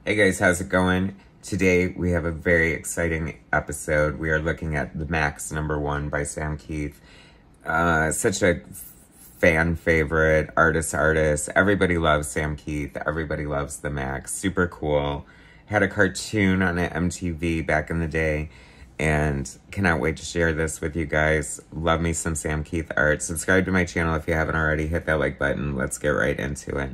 Hey guys, how's it going? Today we have a very exciting episode. We are looking at the Maxx #1 by Sam Kieth. Such a fan favorite, artist. Everybody loves Sam Kieth. Everybody loves the Maxx. Super cool. Had a cartoon on MTV back in the day. And cannot wait to share this with you guys. Love me some Sam Kieth art. Subscribe to my channel if you haven't already. Hit that like button. Let's get right into it.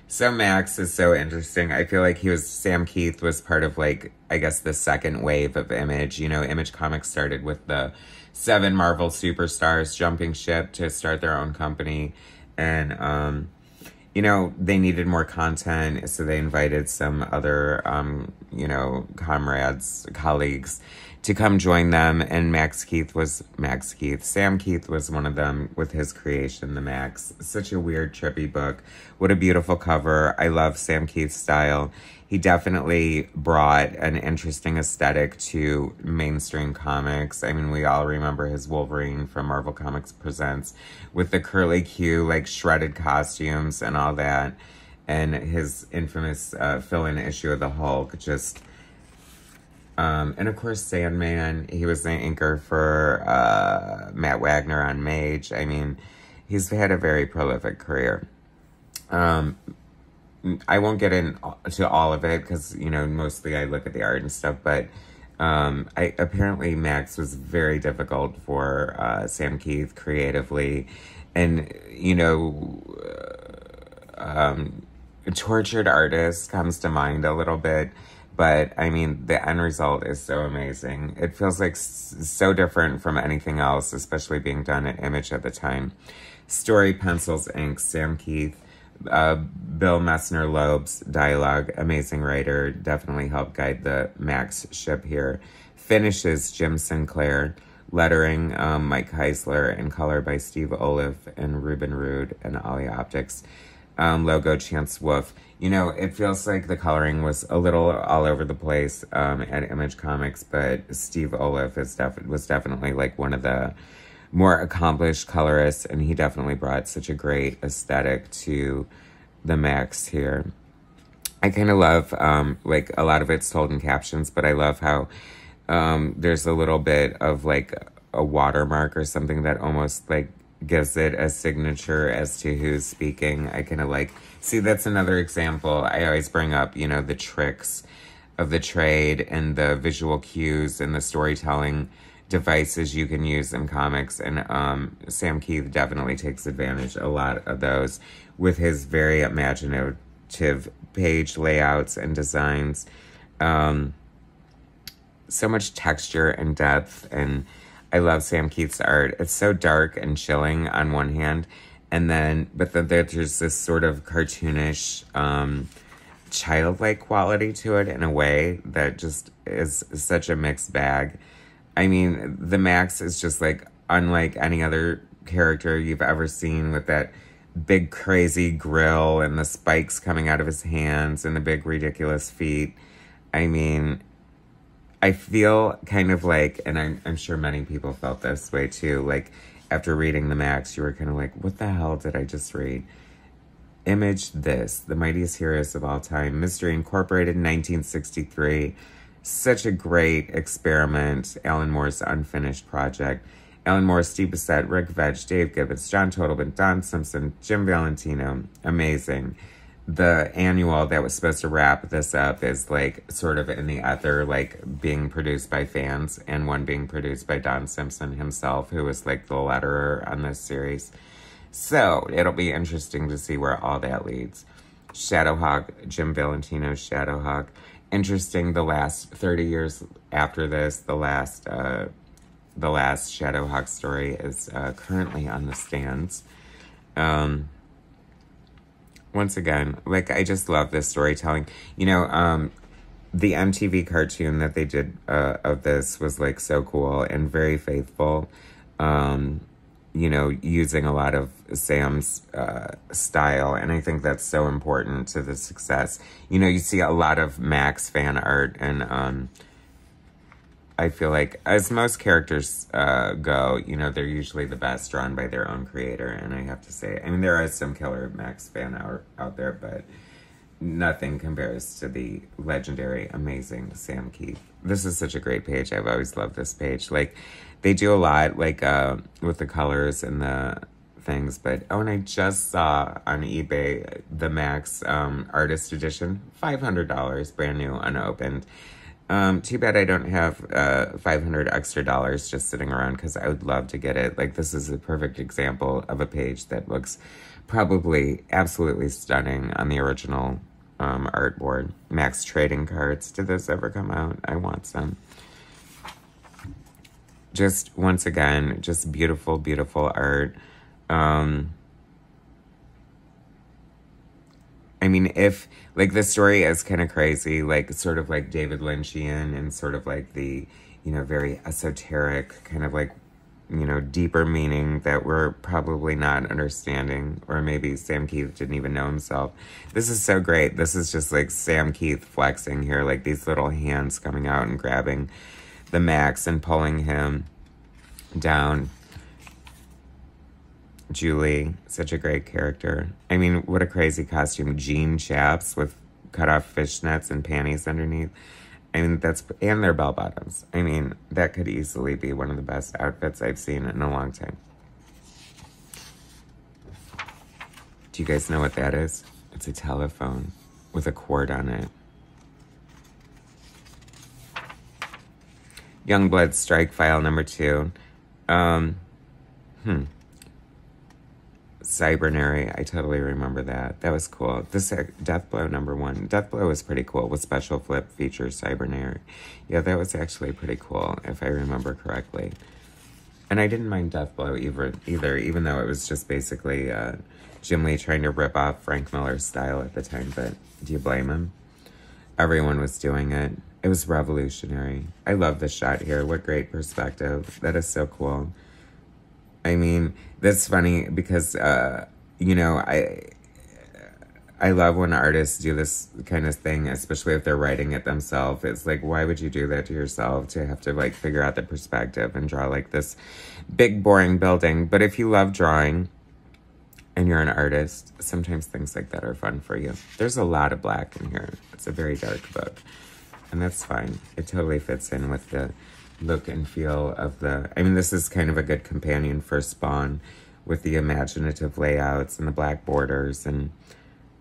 So Maxx is so interesting. I feel like Sam Kieth was part of, like, I guess the second wave of Image. You know, Image Comics started with the 7 Marvel superstars jumping ship to start their own company. And, you know, they needed more content, so they invited some other, you know, colleagues to come join them, and Sam Kieth was one of them with his creation, The Maxx. Such a weird, trippy book. What a beautiful cover. I love Sam Kieth's style. He definitely brought an interesting aesthetic to mainstream comics. I mean, we all remember his Wolverine from Marvel Comics Presents with the curly Q, like, shredded costumes and all that. And his infamous fill-in issue of the Hulk, just... and of course, Sandman. He was the anchor for Matt Wagner on Mage. I mean, he's had a very prolific career. I won't get into all of it because, you know, mostly I look at the art and stuff, but apparently Maxx was very difficult for Sam Kieth creatively. And, you know, Tortured Artist comes to mind a little bit. But, I mean, the end result is so amazing. It feels like so different from anything else, especially being done at Image at the time. Story, pencils, ink, Sam Kieth. Bill Messner-Loebs, dialogue, amazing writer. Definitely helped guide the Maxx ship here. Finishes, Jim Sinclair. Lettering, Mike Heisler. And color by Steve Olive and Ruben Rude and Ollie Optics. Logo, Chance Wolf. You know, it feels like the coloring was a little all over the place at Image Comics, but Steve Olive was definitely like one of the more accomplished colorists, and he definitely brought such a great aesthetic to the Maxx here. I kind of love, like, a lot of it's told in captions, but I love how there's a little bit of, like, a watermark or something that almost, like, gives it a signature as to who's speaking. I kind of like, see, that's another example. I always bring up, you know, the tricks of the trade and the visual cues and the storytelling devices you can use in comics. And Sam Kieth definitely takes advantage a lot of those with his very imaginative page layouts and designs. So much texture and depth, and I love Sam Kieth's art. It's so dark and chilling on one hand, and then, but then there's this sort of cartoonish, childlike quality to it in a way that just is such a mixed bag. I mean, the Maxx is just like unlike any other character you've ever seen, with that big crazy grill and the spikes coming out of his hands and the big ridiculous feet. I mean, I feel kind of like, and I'm sure many people felt this way too, like after reading the Maxx, you were kind of like, what the hell did I just read? Image this, the mightiest heroes of all time. Mystery Incorporated, 1963. Such a great experiment. Alan Moore's unfinished project. Alan Moore, Steve Bissette, Rick Veitch, Dave Gibbons, John Totleben, Don Simpson, Jim Valentino. Amazing. The annual that was supposed to wrap this up is, like, sort of in the other, like, being produced by fans, and one being produced by Don Simpson himself, who was, like, the letterer on this series. So, it'll be interesting to see where all that leads. Shadowhawk, Jim Valentino's Shadowhawk. Interesting, the last 30 years after this, the last Shadowhawk story is currently on the stands. Once again, like, I just love this storytelling. You know, the MTV cartoon that they did of this was, like, so cool and very faithful. You know, using a lot of Sam's style, and I think that's so important to the success. You know, you see a lot of Maxx fan art, and I feel like, as most characters go, you know, they're usually the best drawn by their own creator, and I have to say, I mean, there is some killer Maxx fan art out there, but nothing compares to the legendary, amazing Sam Keith. This is such a great page. I've always loved this page. Like, they do a lot, like, with the colors and the things. But, oh, and I just saw on eBay the Maxx Artist Edition. $500, brand new, unopened. Too bad I don't have $500 extra just sitting around, because I would love to get it. Like, this is a perfect example of a page that looks probably absolutely stunning on the original artboard. Maxx trading cards. Did this ever come out? I want some. Just, once again, just beautiful, beautiful art. I mean, if, like, the story is kind of crazy, like, sort of like David Lynchian, and sort of like the, you know, very esoteric, kind of like, you know, deeper meaning that we're probably not understanding, or maybe Sam Keith didn't even know himself. This is so great. This is just like Sam Keith flexing here, like these little hands coming out and grabbing the Maxx and pulling him down. Julie, such a great character. I mean, what a crazy costume. Jean chaps with cut off fishnets and panties underneath. I mean, and their bell bottoms. I mean, that could easily be one of the best outfits I've seen in a long time. Do you guys know what that is? It's a telephone with a cord on it. Youngblood Strike File number 2. Cybernary, I totally remember that. That was cool. This Deathblow number 1. Deathblow was pretty cool with special flip features Cybernary. Yeah, that was actually pretty cool, if I remember correctly. And I didn't mind Deathblow either, even though it was just basically Jim Lee trying to rip off Frank Miller's style at the time. But do you blame him? Everyone was doing it. It was revolutionary. I love this shot here. What great perspective. That is so cool. I mean, that's funny because, you know, I love when artists do this kind of thing, especially if they're writing it themselves. It's like, why would you do that to yourself, to have to, like, figure out the perspective and draw, like, this big, boring building? But if you love drawing and you're an artist, sometimes things like that are fun for you. There's a lot of black in here. It's a very dark book, and that's fine. It totally fits in with the look and feel of the, I mean, this is kind of a good companion for Spawn, with the imaginative layouts and the black borders and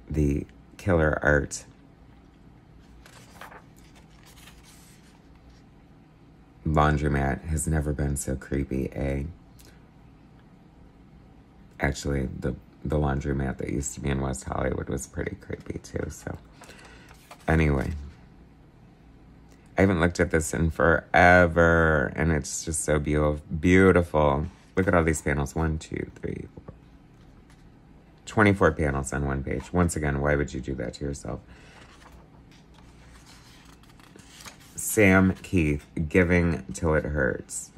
the killer art. Laundromat has never been so creepy, eh? Actually, the laundromat that used to be in West Hollywood was pretty creepy too, so. Anyway. I haven't looked at this in forever, and it's just so beautiful. Look at all these panels. 1, 2, 3, 4. 24 panels on one page. Once again, why would you do that to yourself? Sam Keith, Giving Till It Hurts.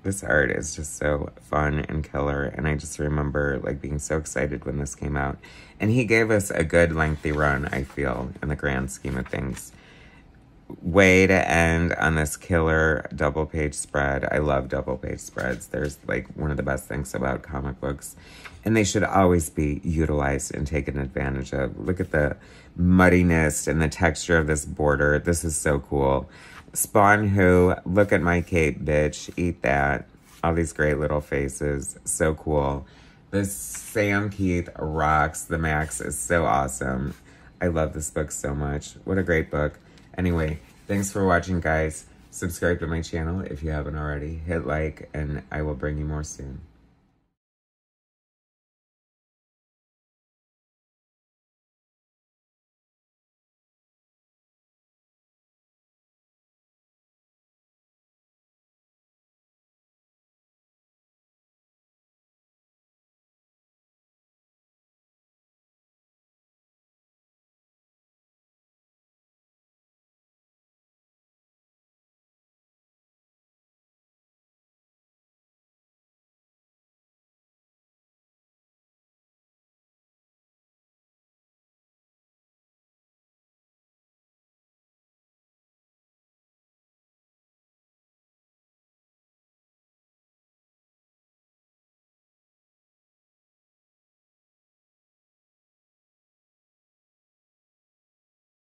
This art is just so fun and killer, and I just remember, like, being so excited when this came out. And he gave us a good lengthy run, I feel, in the grand scheme of things. Way to end on this killer double page spread. I love double page spreads. There's, like, one of the best things about comic books, and they should always be utilized and taken advantage of. Look at the muddiness and the texture of this border. This is so cool. Spawn Who, look at my cape, bitch. Eat that. All these great little faces. So cool. This Sam Keith rocks. The Maxx is so awesome. I love this book so much. What a great book. Anyway, thanks for watching, guys. Subscribe to my channel if you haven't already. Hit like, and I will bring you more soon.